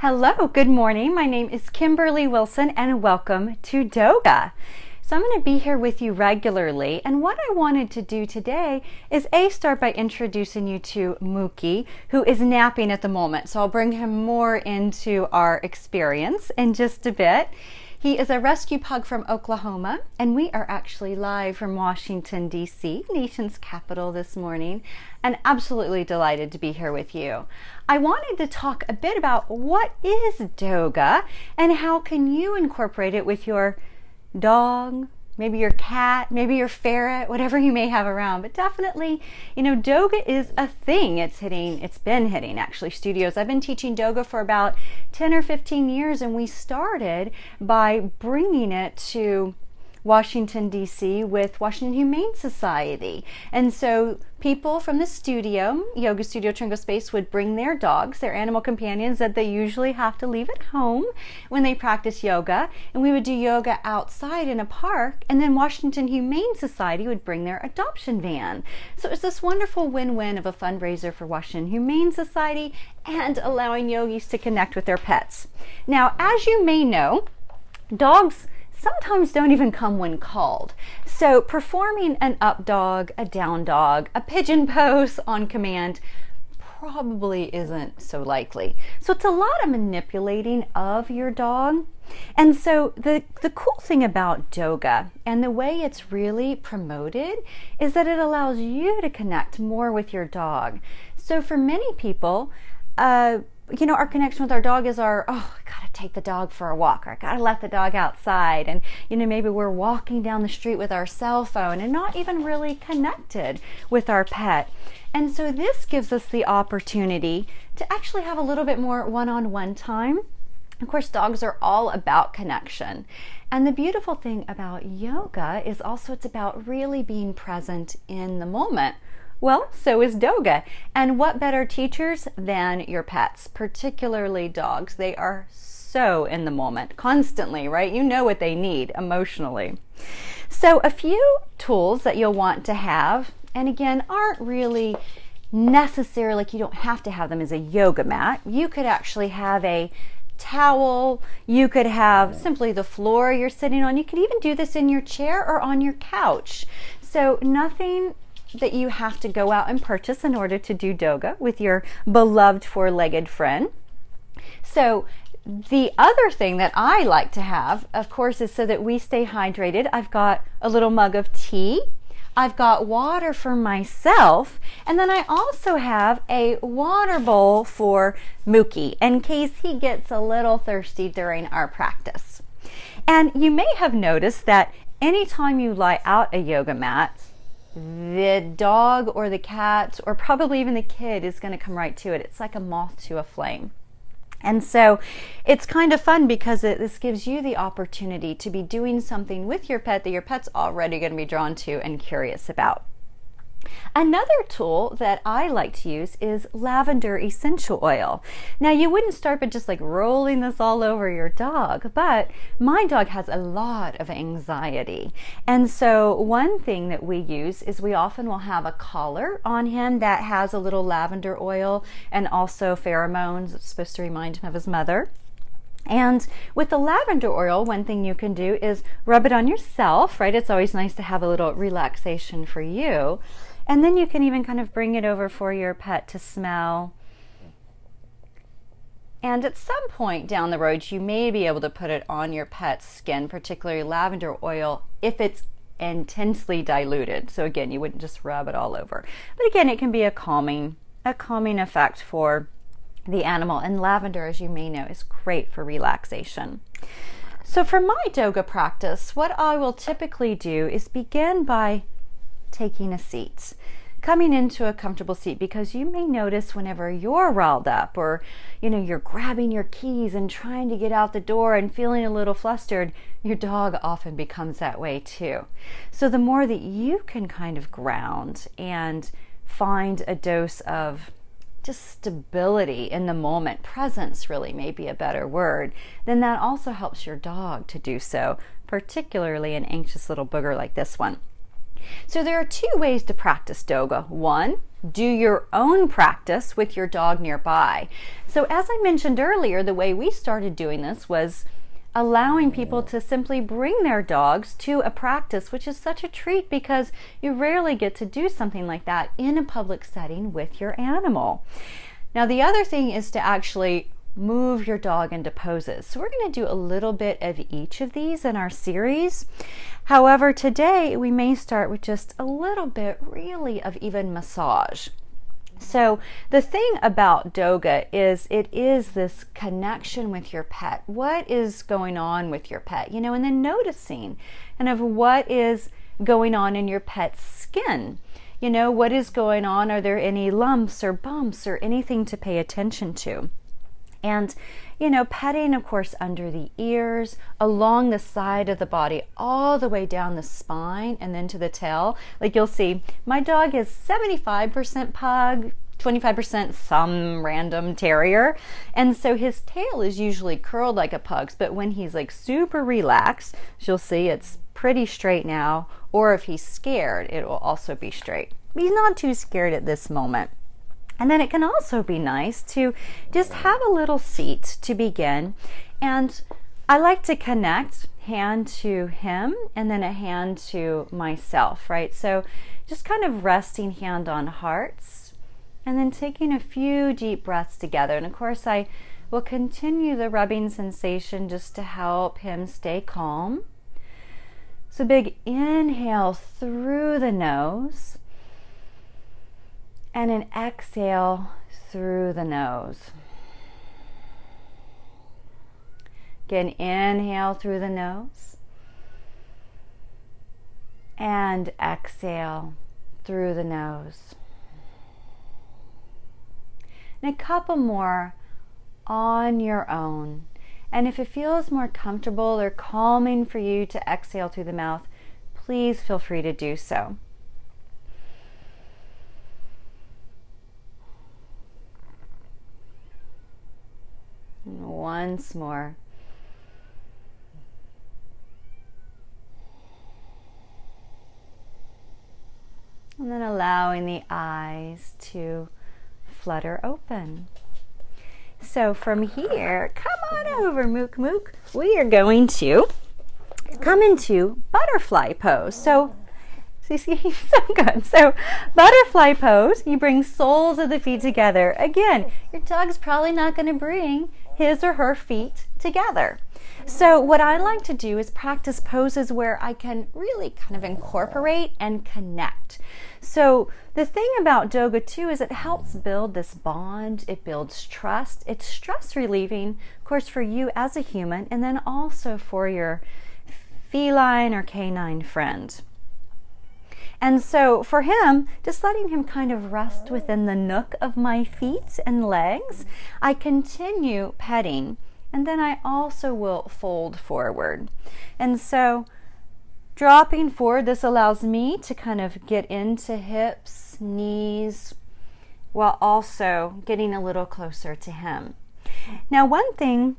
Hello, good morning. My name is Kimberly Wilson and welcome to Doga. So I'm going to be here with you regularly, and what I wanted to do today is start by introducing you to Mookie, who is napping at the moment. So I'll bring him more into our experience in just a bit. He is a rescue pug from Oklahoma, and we are actually live from Washington, D.C., nation's capital this morning, and absolutely delighted to be here with you. I wanted to talk a bit about what is Doga and how can you incorporate it with your dog, maybe your cat, maybe your ferret, whatever you may have around. But definitely, Doga is a thing. It's been hitting actually studios. I've been teaching Doga for about 10 or 15 years, and we started by bringing it to Washington, D.C. with Washington Humane Society. And so people from the studio, yoga studio, Tringo Space, would bring their dogs, their animal companions that they usually have to leave at home when they practice yoga. And we would do yoga outside in a park. And then Washington Humane Society would bring their adoption van. So it was this wonderful win-win of a fundraiser for Washington Humane Society and allowing yogis to connect with their pets. Now, as you may know, dogs sometimes don't even come when called. So performing an up dog, a down dog, a pigeon pose on command probably isn't so likely. So it's a lot of manipulating of your dog. And so the cool thing about Doga and the way it's really promoted is that it allows you to connect more with your dog. So for many people, our connection with our dog is I gotta take the dog for a walk, or I gotta let the dog outside. And, maybe we're walking down the street with our cell phone and not even really connected with our pet. And so this gives us the opportunity to actually have a little bit more one-on-one time. Of course, dogs are all about connection. And the beautiful thing about yoga is also it's about really being present in the moment. Well, so is Doga. And what better teachers than your pets, particularly dogs? They are so in the moment, constantly, right? You know what they need emotionally. So a few tools that you'll want to have, and again, aren't really necessary, like you don't have to have them as a yoga mat. You could actually have a towel. You could have simply the floor you're sitting on. You could even do this in your chair or on your couch. So nothing that you have to go out and purchase in order to do Doga with your beloved four-legged friend. So the other thing that I like to have, of course, is so that we stay hydrated. I've got a little mug of tea. I've got water for myself. And then I also have a water bowl for Mookie in case he gets a little thirsty during our practice. And you may have noticed that anytime you lie out a yoga mat, the dog or the cat or probably even the kid is going to come right to it. It's like a moth to a flame. And so it's kind of fun because this gives you the opportunity to be doing something with your pet that your pet's already going to be drawn to and curious about. Another tool that I like to use is lavender essential oil. Now, you wouldn't start by just like rolling this all over your dog, but my dog has a lot of anxiety. And so one thing that we use is we often will have a collar on him that has a little lavender oil and also pheromones. It's supposed to remind him of his mother. And with the lavender oil, one thing you can do is rub it on yourself, right? It's always nice to have a little relaxation for you. And then you can even kind of bring it over for your pet to smell. And at some point down the road, you may be able to put it on your pet's skin, particularly lavender oil, if it's intensely diluted. So again, you wouldn't just rub it all over. But again, it can be a calming effect for the animal. And lavender, as you may know, is great for relaxation. So for my Doga practice, what I will typically do is begin by taking a seat, coming into a comfortable seat, because you may notice whenever you're riled up or you're grabbing your keys and trying to get out the door and feeling a little flustered, your dog often becomes that way too. So the more that you can kind of ground and find a dose of just stability in the moment, presence really may be a better word, then that also helps your dog to do so, particularly an anxious little booger like this one. So there are two ways to practice Doga. One, do your own practice with your dog nearby. So as I mentioned earlier, the way we started doing this was allowing people to simply bring their dogs to a practice, which is such a treat because you rarely get to do something like that in a public setting with your animal. Now, the other thing is to actually move your dog into poses. So we're going to do a little bit of each of these in our series. However, today we may start with just a little bit really of even massage. So the thing about Doga is it is this connection with your pet. What is going on with your pet? You know, and then noticing kind of what is going on in your pet's skin. You know, what is going on? Are there any lumps or bumps or anything to pay attention to? And, you know, petting, of course, under the ears, along the side of the body, all the way down the spine and then to the tail. Like you'll see, my dog is 75% pug, 25% some random terrier. And so his tail is usually curled like a pug's, but when he's like super relaxed, you'll see it's pretty straight now. Or if he's scared, it will also be straight. He's not too scared at this moment. And then it can also be nice to just have a little seat to begin. And I like to connect hand to him and then a hand to myself, right? So just kind of resting hand on hearts and then taking a few deep breaths together. And of course, I will continue the rubbing sensation just to help him stay calm. So big inhale through the nose. And an exhale through the nose. Again, inhale through the nose. And exhale through the nose. And a couple more on your own. And if it feels more comfortable or calming for you to exhale through the mouth, please feel free to do so. Once more. And then allowing the eyes to flutter open. So from here, come on over, Mook Mook. We are going to come into butterfly pose. So see, so good. So butterfly pose, you bring soles of the feet together. Again, your dog's probably not going to bring his or her feet together. So what I like to do is practice poses where I can really kind of incorporate and connect. So the thing about Doga too is it helps build this bond, it builds trust, it's stress relieving, of course, for you as a human, and then also for your feline or canine friend. And so for him, just letting him kind of rest within the nook of my feet and legs, I continue petting, and then I also will fold forward. And so dropping forward, this allows me to kind of get into hips, knees, while also getting a little closer to him. Now, one thing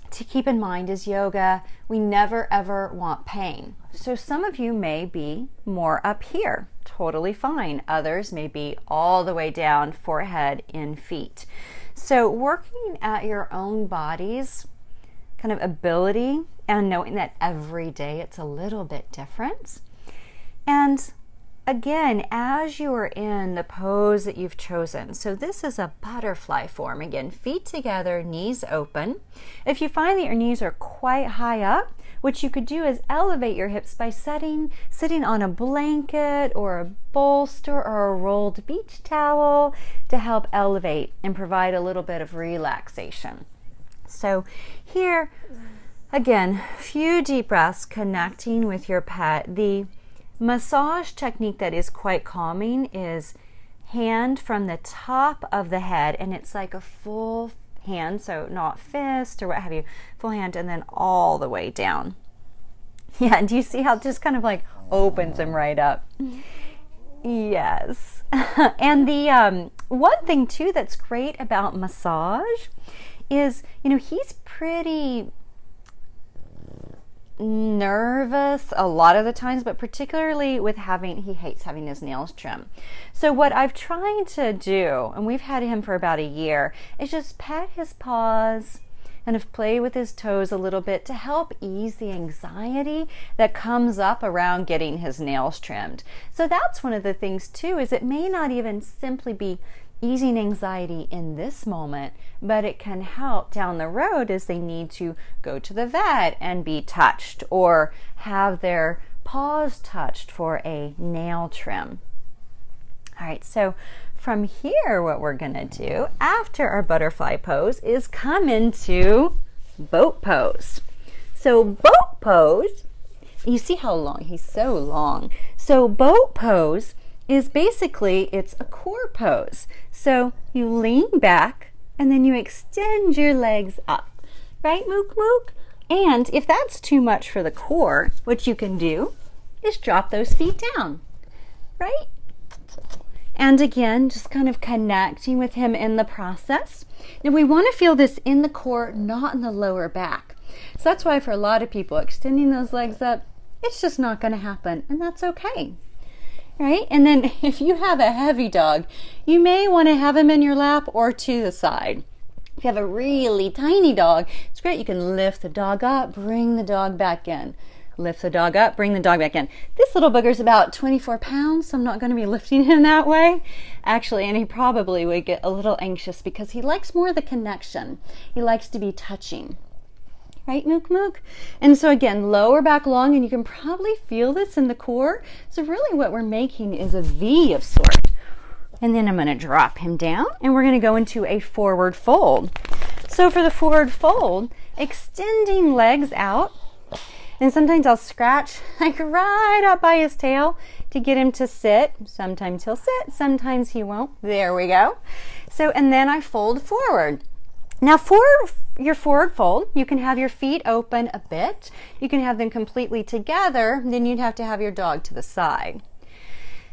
to keep in mind is yoga, we never ever want pain. So some of you may be more up here, totally fine. Others may be all the way down, forehead in feet. So working at your own body's kind of ability and knowing that every day it's a little bit different. And again, as you are in the pose that you've chosen, so this is a butterfly form. Again, feet together, knees open. If you find that your knees are quite high up, what you could do is elevate your hips by sitting on a blanket or a bolster or a rolled beach towel to help elevate and provide a little bit of relaxation. So here, again, few deep breaths connecting with your pet. The massage technique that is quite calming is hand from the top of the head, and it's like a full hand, so not fist or what have you, full hand, and then all the way down. Yeah, do you see how it just kind of like opens him right up? Yes. And the one thing too that's great about massage is, you know, he's pretty nervous a lot of the times, but particularly with he hates having his nails trimmed. So what I've tried to do, and we've had him for about a year, is just pet his paws, kind of play with his toes a little bit to help ease the anxiety that comes up around getting his nails trimmed. So that's one of the things too, is it may not even simply be easing anxiety in this moment, but it can help down the road as they need to go to the vet and be touched or have their paws touched for a nail trim. All right, so from here, what we're gonna do after our butterfly pose is come into boat pose. So boat pose, you see how long, he's so long. So boat pose is basically, it's a core pose. So you lean back and then you extend your legs up, right, Mook Mook? And if that's too much for the core, what you can do is drop those feet down, right? And again, just kind of connecting with him in the process. Now we want to feel this in the core, not in the lower back. So that's why for a lot of people, extending those legs up, it's just not going to happen, and that's okay. Right? And then if you have a heavy dog, you may want to have him in your lap or to the side. If you have a really tiny dog, it's great. You can lift the dog up, bring the dog back in. Lift the dog up, bring the dog back in. This little booger's about 24 pounds, so I'm not going to be lifting him that way. Actually, and he probably would get a little anxious because he likes more of the connection. He likes to be touching. Right, Mook Mook? And so again, lower back long, and you can probably feel this in the core. So really what we're making is a V of sort. And then I'm going to drop him down, and we're going to go into a forward fold. So for the forward fold, extending legs out, and sometimes I'll scratch like right up by his tail to get him to sit. Sometimes he'll sit, sometimes he won't. There we go. So, and then I fold forward. Now for your forward fold, you can have your feet open a bit. You can have them completely together. Then you'd have to have your dog to the side.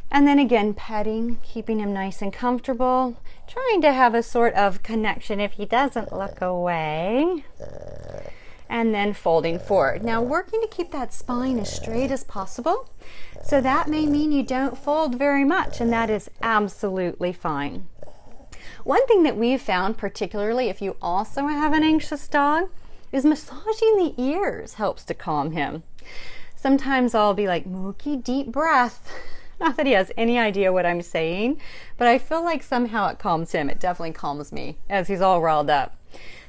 And then again, petting, keeping him nice and comfortable, trying to have a sort of connection if he doesn't look away. And then folding forward. Now working to keep that spine as straight as possible. So that may mean you don't fold very much, and that is absolutely fine. One thing that we've found, particularly if you also have an anxious dog, is massaging the ears helps to calm him. Sometimes I'll be like, Mookie, deep breath. Not that he has any idea what I'm saying, but I feel like somehow it calms him. It definitely calms me as he's all riled up.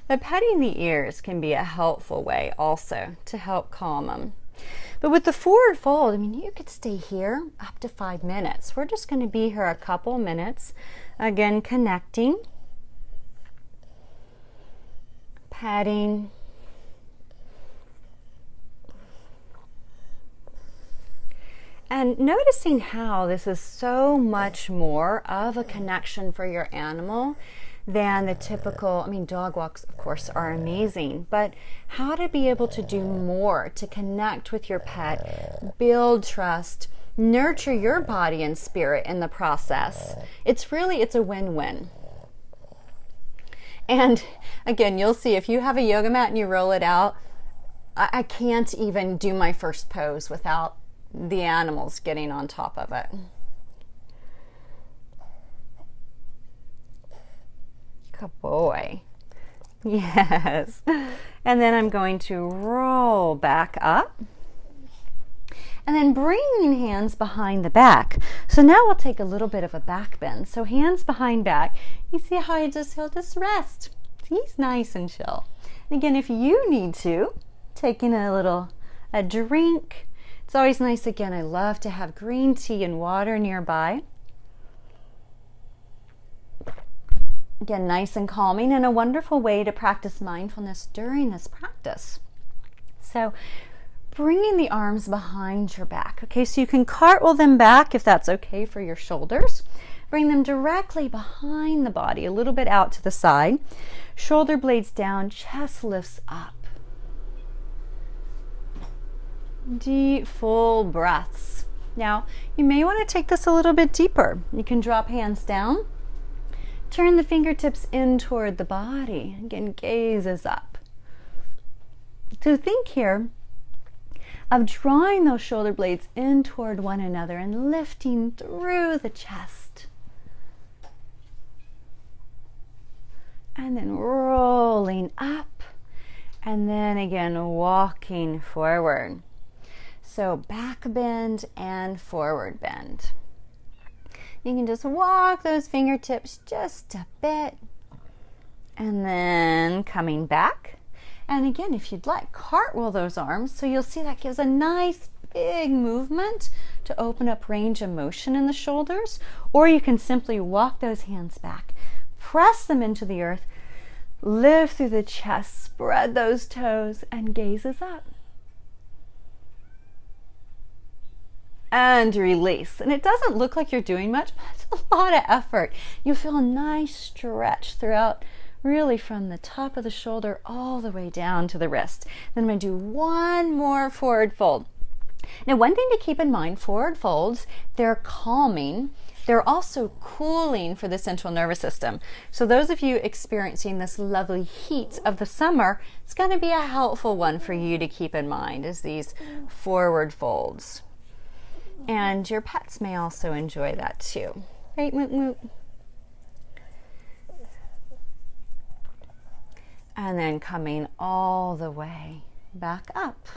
But petting the ears can be a helpful way also to help calm him. But with the forward fold, I mean, you could stay here up to 5 minutes. We're just going to be here a couple minutes. Again, connecting, petting, and noticing how this is so much more of a connection for your animal than the typical, I mean, dog walks, of course, are amazing, but how to be able to do more to connect with your pet, build trust, nurture your body and spirit in the process. It's a win-win. And again, you'll see if you have a yoga mat and you roll it out, I can't even do my first pose without the animals getting on top of it. Good boy. Yes. And then I'm going to roll back up. And then bringing hands behind the back. So now we'll take a little bit of a back bend. So hands behind back. You see how he'll just rest. He's nice and chill. And again, if you need to, taking a drink. It's always nice, again, I love to have green tea and water nearby. Again, nice and calming, and a wonderful way to practice mindfulness during this practice. So bringing the arms behind your back. Okay, so you can cartwheel them back if that's okay for your shoulders. Bring them directly behind the body, a little bit out to the side. Shoulder blades down, chest lifts up. Deep, full breaths. Now, you may want to take this a little bit deeper. You can drop hands down. Turn the fingertips in toward the body. Again, gazes up. So think here, of drawing those shoulder blades in toward one another and lifting through the chest. And then rolling up, and then again walking forward. So back bend and forward bend. You can just walk those fingertips just a bit, and then coming back. And again, if you'd like, cartwheel those arms. So you'll see that gives a nice big movement to open up range of motion in the shoulders. Or you can simply walk those hands back, press them into the earth, lift through the chest, spread those toes, and gazes up. And release. And it doesn't look like you're doing much, but it's a lot of effort. You'll feel a nice stretch throughout, really from the top of the shoulder all the way down to the wrist. Then I'm going to do one more forward fold. Now, one thing to keep in mind, forward folds, they're calming. They're also cooling for the central nervous system. So those of you experiencing this lovely heat of the summer, it's going to be a helpful one for you to keep in mind, is these forward folds. And your pets may also enjoy that too. Right, Moot Moot? And then coming all the way back up.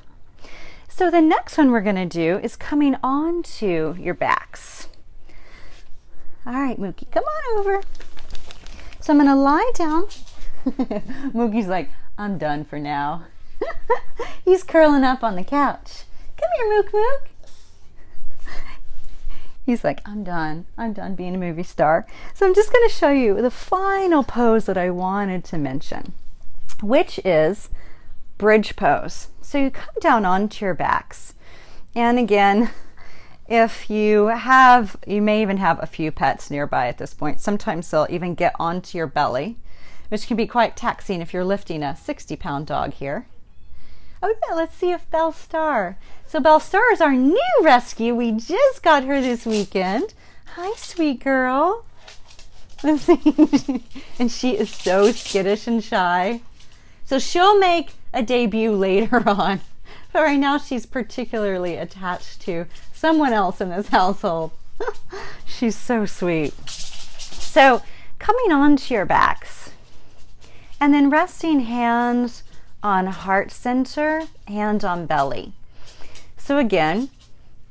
So the next one we're going to do is coming onto your backs. All right, Mookie, come on over. So I'm going to lie down. Mookie's like, I'm done for now. He's curling up on the couch. Come here, Mook Mook. He's like, I'm done being a movie star. So I'm just going to show you the final pose that I wanted to mention, which is bridge pose. So you come down onto your backs. And again, if you may even have a few pets nearby at this point. Sometimes they'll even get onto your belly, which can be quite taxing if you're lifting a 60-pound dog here. Oh yeah, let's see if Belle Star. So Belle Star is our new rescue. We just got her this weekend. Hi, sweet girl. Let's see. And she is so skittish and shy. So she'll make a debut later on. But right now she's particularly attached to someone else in this household. She's so sweet. So coming onto your backs and then resting hands on heart center, hand on belly. So again,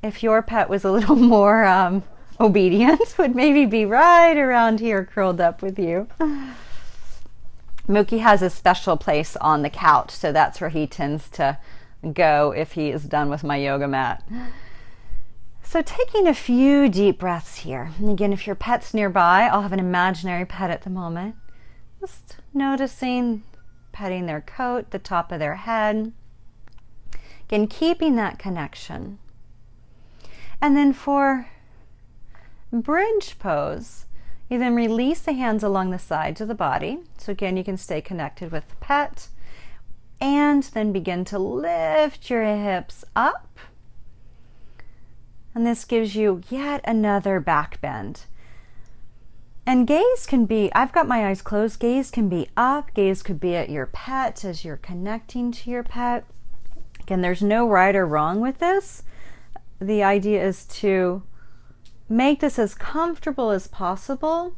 if your pet was a little more obedient, would maybe be right around here curled up with you. Mookie has a special place on the couch, so that's where he tends to go if he is done with my yoga mat. So taking a few deep breaths here. And again, if your pet's nearby, I'll have an imaginary pet at the moment. Just noticing, petting their coat, the top of their head. Again, keeping that connection. And then for bridge pose, you then release the hands along the sides of the body. So again, you can stay connected with the pet. And then begin to lift your hips up. And this gives you yet another back bend. And gaze can be, I've got my eyes closed, gaze can be up, gaze could be at your pet as you're connecting to your pet. Again, there's no right or wrong with this. The idea is to make this as comfortable as possible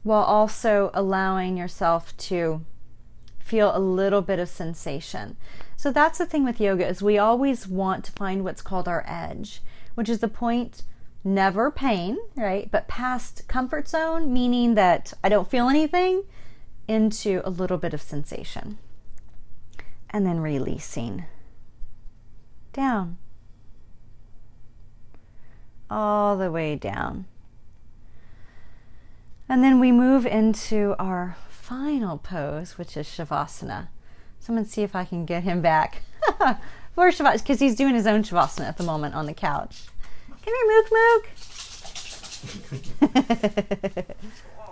while also allowing yourself to feel a little bit of sensation. So that's the thing with yoga, is we always want to find what's called our edge, which is the point, never pain, right? But past comfort zone, meaning that I don't feel anything, into a little bit of sensation. And then releasing down. All the way down. And then we move into our final pose, which is Shavasana. So I'm going to see if I can get him back for Shavasana, because he's doing his own Shavasana at the moment on the couch. Come here, Mook Mook.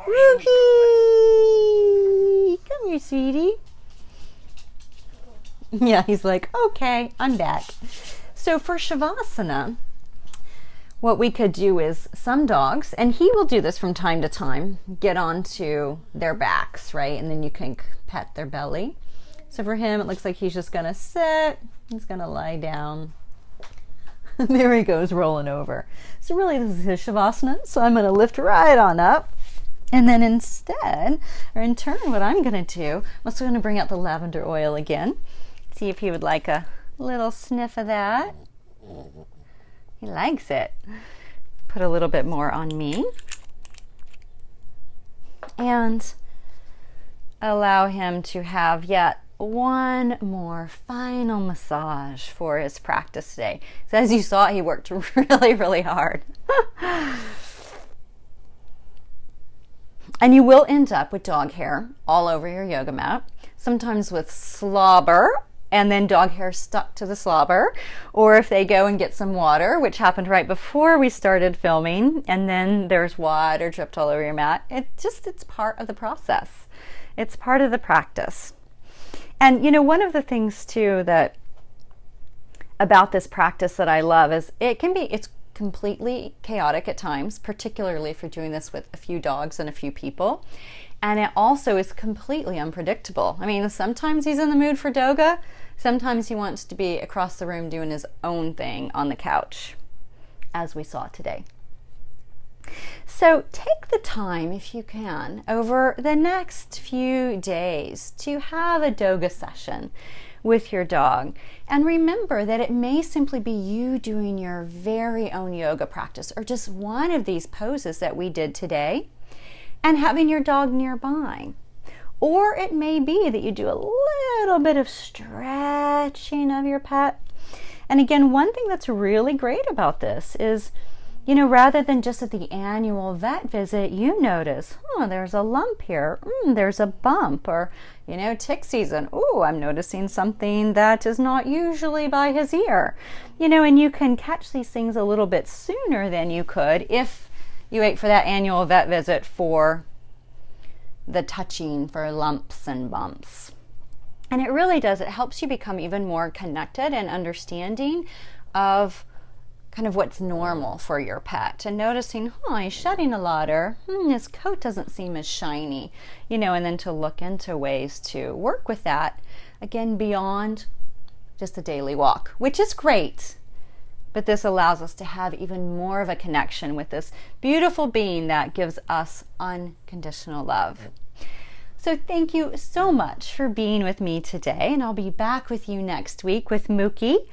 Mookie! Come here, sweetie. Yeah, he's like, okay, I'm back. So for Shavasana, what we could do is some dogs, and he will do this from time to time, get onto their backs, right? And then you can pet their belly. So for him, it looks like he's just gonna sit, he's gonna lie down. There he goes, rolling over. So really this is his Shavasana, so I'm gonna lift right on up. And then instead, or in turn, what I'm gonna do, I'm also gonna bring out the lavender oil again. See if he would like a little sniff of that. He likes it. Put a little bit more on me. And allow him to have yet one more final massage for his practice today. So as you saw, he worked really, really hard. And you will end up with dog hair all over your yoga mat, sometimes with slobber and then dog hair stuck to the slobber, or if they go and get some water, which happened right before we started filming, and then there's water dripped all over your mat. It's part of the process. It's part of the practice. And you know, one of the things too that about this practice that I love is it's completely chaotic at times, particularly if you're doing this with a few dogs and a few people. And it also is completely unpredictable. I mean, sometimes he's in the mood for Doga, sometimes he wants to be across the room doing his own thing on the couch, as we saw today. So take the time, if you can, over the next few days to have a Doga session with your dog. And remember that it may simply be you doing your very own yoga practice, or just one of these poses that we did today, and having your dog nearby. Or it may be that you do a little bit of stretching of your pet. And again, one thing that's really great about this is, you know, rather than just at the annual vet visit, you notice, oh, there's a lump here, there's a bump, or, you know, tick season, oh, I'm noticing something that is not usually by his ear. You know, and you can catch these things a little bit sooner than you could if you wait for that annual vet visit for the touching for lumps and bumps. And it really does, it helps you become even more connected and understanding of kind of what's normal for your pet, and noticing, he's shedding a lot, or his coat doesn't seem as shiny, you know, and then to look into ways to work with that, again, beyond just a daily walk, which is great. But this allows us to have even more of a connection with this beautiful being that gives us unconditional love. So thank you so much for being with me today, and I'll be back with you next week with Mookie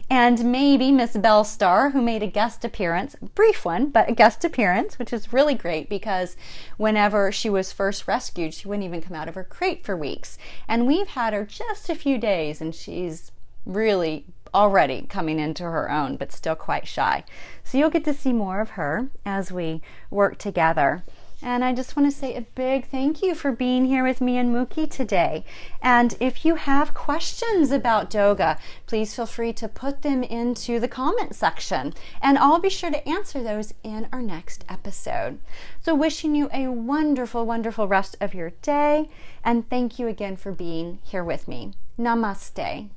and maybe Miss Bellstar, who made a guest appearance, brief one, but a guest appearance, which is really great because whenever she was first rescued, she wouldn't even come out of her crate for weeks. And we've had her just a few days, and she's really already coming into her own, but still quite shy. So you'll get to see more of her as we work together. And I just want to say a big thank you for being here with me and Mookie today. And if you have questions about Doga, please feel free to put them into the comment section, and I'll be sure to answer those in our next episode. So wishing you a wonderful, wonderful rest of your day, and thank you again for being here with me. Namaste.